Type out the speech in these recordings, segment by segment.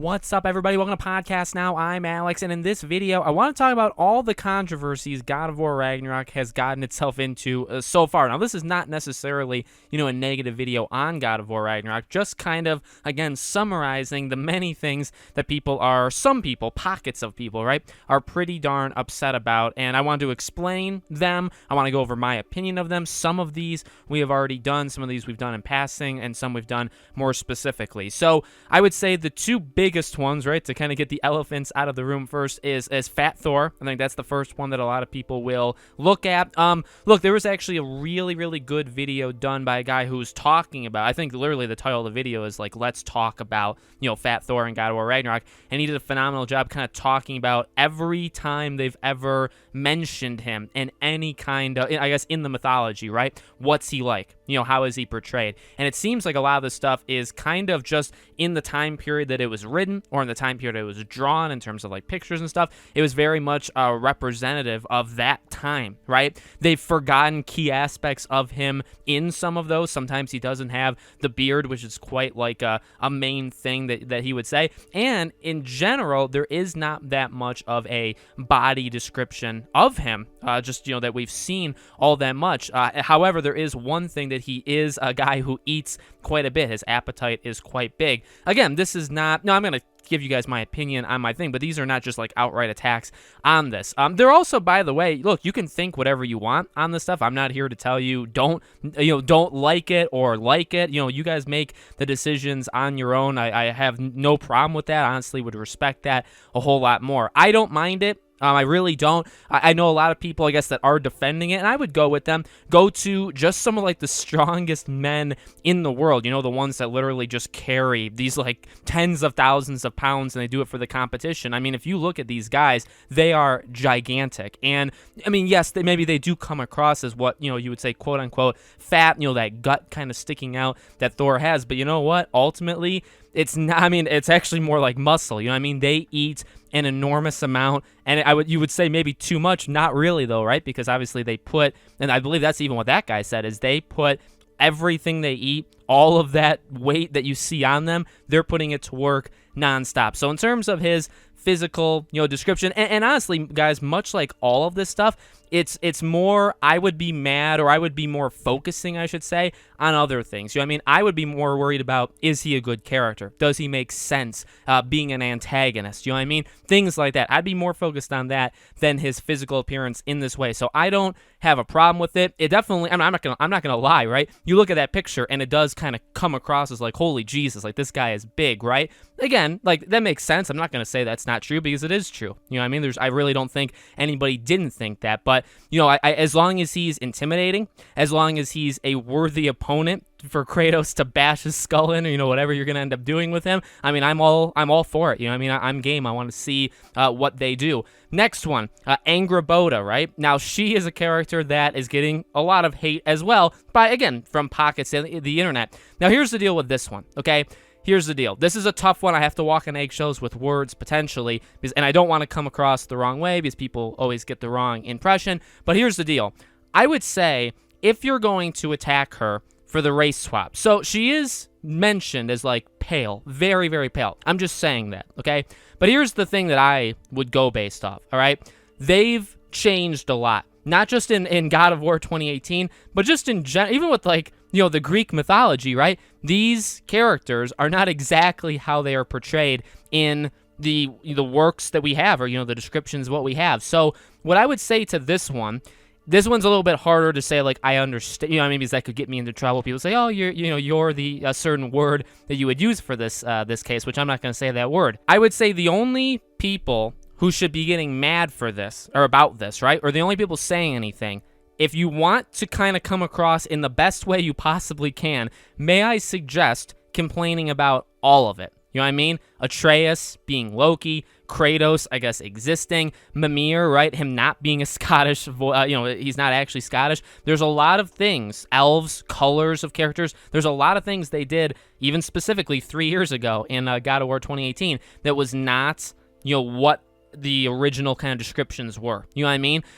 What's up, everybody? Welcome to Podcast Now. I'm Alex, and in this video, I want to talk about all the controversies God of War Ragnarok has gotten itself into so far. Now, this is not necessarily, a negative video on God of War Ragnarok, just kind of, again, summarizing the many things that some people, pockets of people, right, are pretty darn upset about, and I want to explain them. I want to go over my opinion of them. Some of these we have already done, some of these we've done in passing, and some we've done more specifically. So, I would say the two biggest ones, right, to kind of get the elephants out of the room first is Fat Thor. I think that's the first one that a lot of people will look at. Look, there was actually a really, really good video done by a guy who's talking about, I think literally the title of the video is like, let's talk about, Fat Thor and God of War Ragnarok, and he did a phenomenal job kind of talking about every time they've ever mentioned him in any kind of, I guess, in the mythology, right? What's he like? How is he portrayed? And it seems like a lot of this stuff is kind of just in the time period that it was written or in the time period it was drawn in terms of like pictures and stuff. It was very much representative of that time, right? They've forgotten key aspects of him in some of those. Sometimes he doesn't have the beard, which is quite like a main thing that he would say. And in general, there is not that much of a body description of him, that we've seen all that much. However, there is one thing that he is a guy who eats quite a bit. His appetite is quite big. Again, this is not, I'm going to give you guys my opinion on my thing, but these are not just like outright attacks on this. They're also, by the way, look, you can think whatever you want on this stuff. I'm not here to tell you don't like it or like it. You guys make the decisions on your own. I have no problem with that. Honestly, would respect that a whole lot more. I don't mind it. I really don't. I know a lot of people, I guess, that are defending it, and I would go with them. Go to just some of, like, the strongest men in the world, the ones that literally just carry these, like, tens of thousands of pounds, and they do it for the competition. I mean, if you look at these guys, they are gigantic. And, I mean, yes, maybe they do come across as what, you would say, quote-unquote, fat, that gut kind of sticking out that Thor has. But you know what? Ultimately, it's not, it's actually more like muscle. They eat an enormous amount, and you would say maybe too much. Not really, though, right? Because obviously they put, and I believe that's even what that guy said, is they put everything they eat, all of that weight that you see on them, they're putting it to work nonstop. So in terms of his physical, description, and honestly, guys, much like all of this stuff, it's more, I would be mad, or I would be more focusing, I should say, on other things. I would be more worried about, is he a good character? Does he make sense being an antagonist? Things like that. I'd be more focused on that than his physical appearance in this way. So I don't have a problem with it. It definitely, I'm not gonna lie, right? You look at that picture and it does kind of come across as like, holy Jesus, like this guy is big, right? Again, like that makes sense. I'm not gonna say that's not true because it is true. I really don't think anybody didn't think that, but as long as he's intimidating, as long as he's a worthy opponent for Kratos to bash his skull in, or whatever you're gonna end up doing with him, I'm all for it. I'm game. I want to see what they do. Next one, Angra Boda, right? Now she is a character that is getting a lot of hate as well, from pockets of the internet. Now here's the deal with this one, okay? Here's the deal. This is a tough one. I have to walk on eggshells with words, potentially, and I don't want to come across the wrong way because people always get the wrong impression. But here's the deal. I would say if you're going to attack her for the race swap, so she is mentioned as, like, pale, very, very pale. I'm just saying that, okay? But here's the thing that I would go based off, all right? They've changed a lot. Not just in God of War 2018, but just in general, even with, like, the Greek mythology, right? These characters are not exactly how they are portrayed in the works that we have, or, the descriptions of what we have. So what I would say to this one's a little bit harder to say, like, I understand, because that could get me into trouble. People say, oh, you're the certain word that you would use for this case, which I'm not going to say that word. I would say the only people who should be getting mad for this, or about this, right? Or the only people saying anything, if you want to kind of come across in the best way you possibly can, may I suggest complaining about all of it. Atreus being Loki, Kratos, I guess, existing, Mimir, right? Him not being a Scottish, he's not actually Scottish. There's a lot of things, elves, colors of characters. There's a lot of things they did, even specifically 3 years ago in God of War 2018, that was not, what the original kind of descriptions were.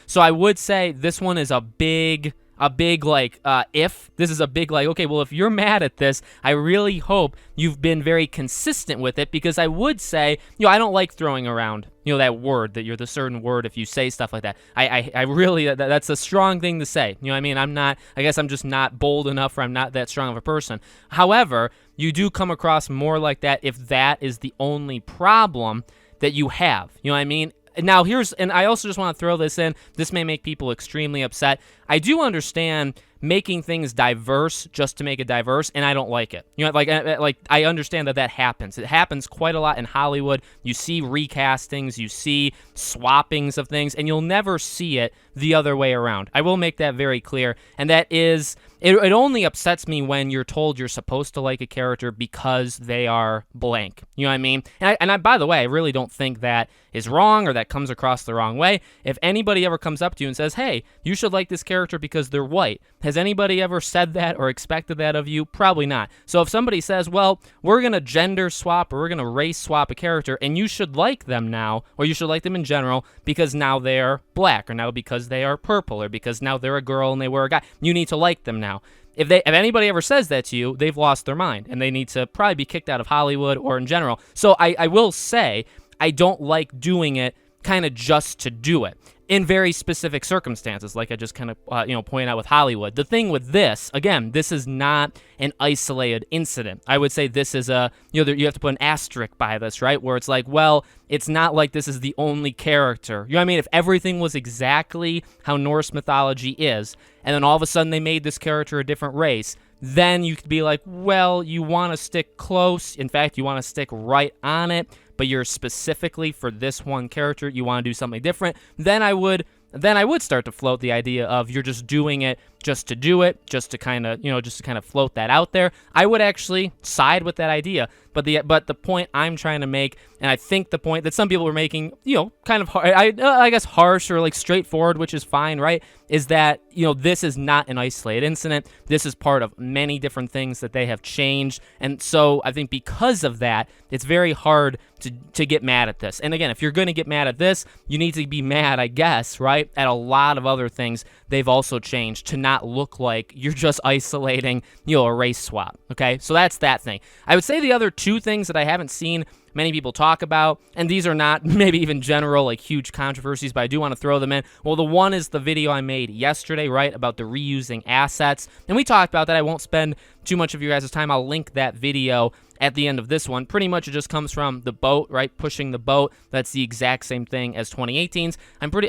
So I would say this one is a big a big like if. This is a big like, okay, well, if you're mad at this, I really hope you've been very consistent with it, because I would say, I don't like throwing around, that word, that you're the certain word if you say stuff like that. I really, that's a strong thing to say. I mean, I guess I'm just not bold enough, or I'm not that strong of a person. However, you do come across more like that if that is the only problem that you have. You know what I mean? Now, and I also just want to throw this in. This may make people extremely upset. I do understand making things diverse just to make it diverse, and I don't like it. Like I understand that happens. It happens quite a lot in Hollywood. You see recastings, you see swappings of things, and you'll never see it the other way around. I will make that very clear, and that is, it only upsets me when you're told you're supposed to like a character because they are blank. You know what I mean? And I, by the way, I really don't think that is wrong, or that comes across the wrong way. If anybody ever comes up to you and says, hey, you should like this character because they're white, has anybody ever said that or expected that of you? Probably not. So if somebody says, well, we're going to gender swap, or we're going to race swap a character, and you should like them now, or you should like them in general because now they're black, or now because they are purple, or because now they're a girl and they were a guy, you need to like them now. If anybody ever says that to you, they've lost their mind, and they need to probably be kicked out of Hollywood or in general. So I will say, I don't like doing it kind of just to do it in very specific circumstances, like I just kind of pointed out with Hollywood. The thing with this, again, this is not an isolated incident. I would say this is you have to put an asterisk by this, right? Where it's like, well, it's not like this is the only character. You know what I mean? If everything was exactly how Norse mythology is, and then all of a sudden they made this character a different race, then you could be like, well, you want to stick close. In fact, you want to stick right on it, but you're specifically for this one character, you want to do something different. Then I would start to float the idea of you're just doing it just to do it, just to kind of float that out there. I would actually side with that idea. But the point I'm trying to make, and I think the point that some people were making, kind of hard, I guess harsh or like straightforward, which is fine, right? Is that, this is not an isolated incident. This is part of many different things that they have changed. And so I think because of that, it's very hard to get mad at this. And again, if you're going to get mad at this, you need to be mad, I guess, right, at a lot of other things they've also changed to not look like you're just isolating, a race swap. Okay, so that's that thing. I would say the other two things that I haven't seen many people talk about, and these are not maybe even general, like huge controversies, but I do want to throw them in. Well, the one is the video I made yesterday, right, about the reusing assets, and we talked about that. I won't spend too much of your guys' time. I'll link that video at the end of this one. Pretty much it just comes from the boat, right? Pushing the boat. That's the exact same thing as 2018's.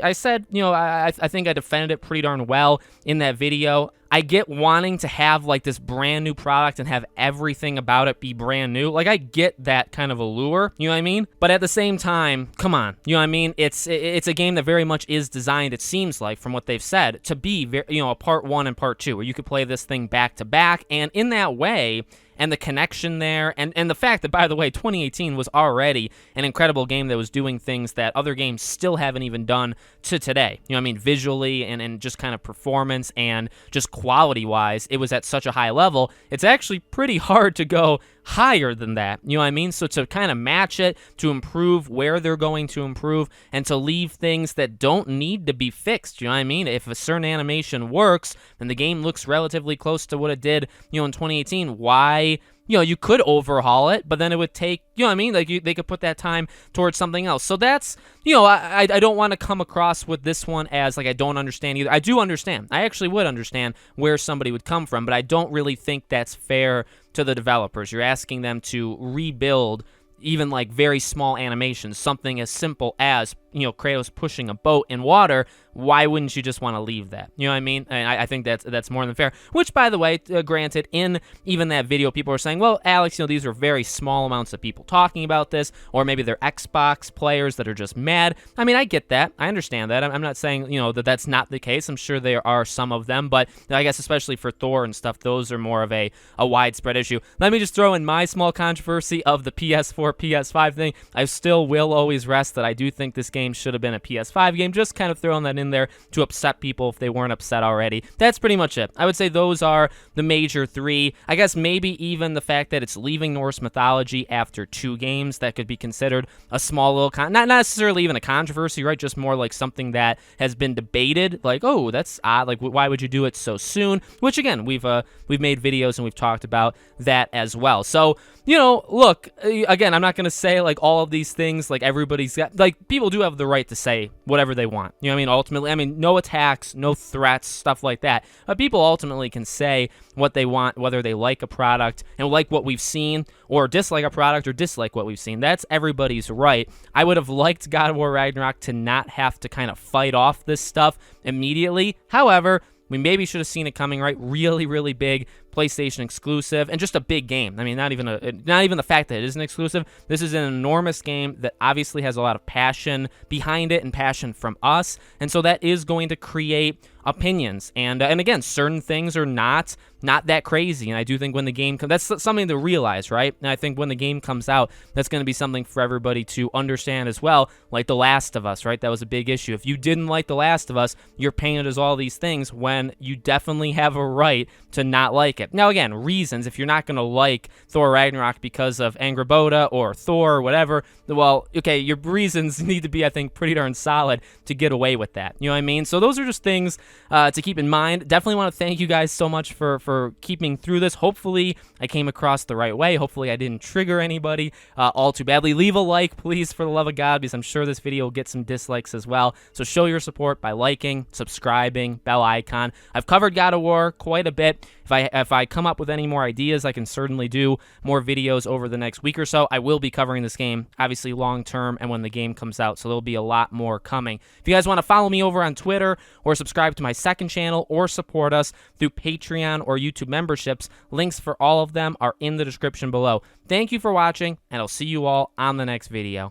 I said, I think I defended it pretty darn well in that video. I get wanting to have like this brand new product and have everything about it be brand new. Like I get that kind of allure, you know what I mean? But at the same time, come on, you know what I mean? It's a game that very much is designed, it seems like, from what they've said, to be, a part 1 and part 2, where you could play this thing back to back, and in that way, and the connection there, and the fact that, by the way, 2018 was already an incredible game that was doing things that other games still haven't even done to today. You know what I mean? Visually and just kind of performance and just quality-wise, it was at such a high level. It's actually pretty hard to go higher than that, you know what I mean? So to kind of match it, to improve where they're going to improve, and to leave things that don't need to be fixed, you know what I mean? If a certain animation works and the game looks relatively close to what it did, in 2018, why? You could overhaul it, but then it would take, you know what I mean? Like they could put that time towards something else. So that's, I don't want to come across with this one as like I don't understand either. I do understand. I actually would understand where somebody would come from, but I don't really think that's fair to the developers. You're asking them to rebuild even like very small animations, something as simple as, Kratos pushing a boat in water. Why wouldn't you just want to leave that? You know what I mean? And I think that's more than fair. Which, by the way, granted, in even that video, people are saying, well, Alex, these are very small amounts of people talking about this, or maybe they're Xbox players that are just mad. I mean, I get that. I understand that. I'm not saying, that that's not the case. I'm sure there are some of them, but I guess especially for Thor and stuff, those are more of a widespread issue. Let me just throw in my small controversy of the PS4, PS5 thing. I still will always rest that I do think this game game should have been a PS5 game. Just kind of throwing that in there to upset people if they weren't upset already. That's pretty much it. I would say those are the major three. I guess maybe even the fact that it's leaving Norse mythology after 2 games, that could be considered a small little, not necessarily even a controversy, right? Just more like something that has been debated. Like, oh, that's odd. Like, why would you do it so soon? Which again, we've made videos and we've talked about that as well. So, you know, look, again, I'm not going to say like all of these things, like everybody's got, like, people do have the right to say whatever they want. You know what I mean? Ultimately, I mean, no attacks, no threats, stuff like that. But people ultimately can say what they want, whether they like a product and like what we've seen, or dislike a product or dislike what we've seen. That's everybody's right. I would have liked God of War Ragnarok to not have to kind of fight off this stuff immediately. However, we maybe should have seen it coming, right? Really, really big PlayStation exclusive, and just a big game. I mean, not even the fact that it is an exclusive. This is an enormous game that obviously has a lot of passion behind it and passion from us, and so that is going to create opinions. And again, certain things are not that crazy. And I do think when the game comes, that's something to realize, right? And I think when the game comes out, that's going to be something for everybody to understand as well. Like The Last of Us, right? That was a big issue. If you didn't like The Last of Us, you're painted as all these things when you definitely have a right to not like it. Now, again, reasons, if you're not going to like Thor Ragnarok because of Angra Boda or Thor or whatever, well, okay, your reasons need to be, I think, pretty darn solid to get away with that. You know what I mean? So those are just things to keep in mind. Definitely want to thank you guys so much for keeping through this. Hopefully, I came across the right way. Hopefully, I didn't trigger anybody all too badly. Leave a like, please, for the love of God, because I'm sure this video will get some dislikes as well. So show your support by liking, subscribing, bell icon. I've covered God of War quite a bit. If I come up with any more ideas, I can certainly do more videos over the next week or so. I will be covering this game, obviously long term, and when the game comes out, so there'll be a lot more coming. If you guys want to follow me over on Twitter, or subscribe to my second channel, or support us through Patreon or YouTube memberships, links for all of them are in the description below. Thank you for watching, and I'll see you all on the next video.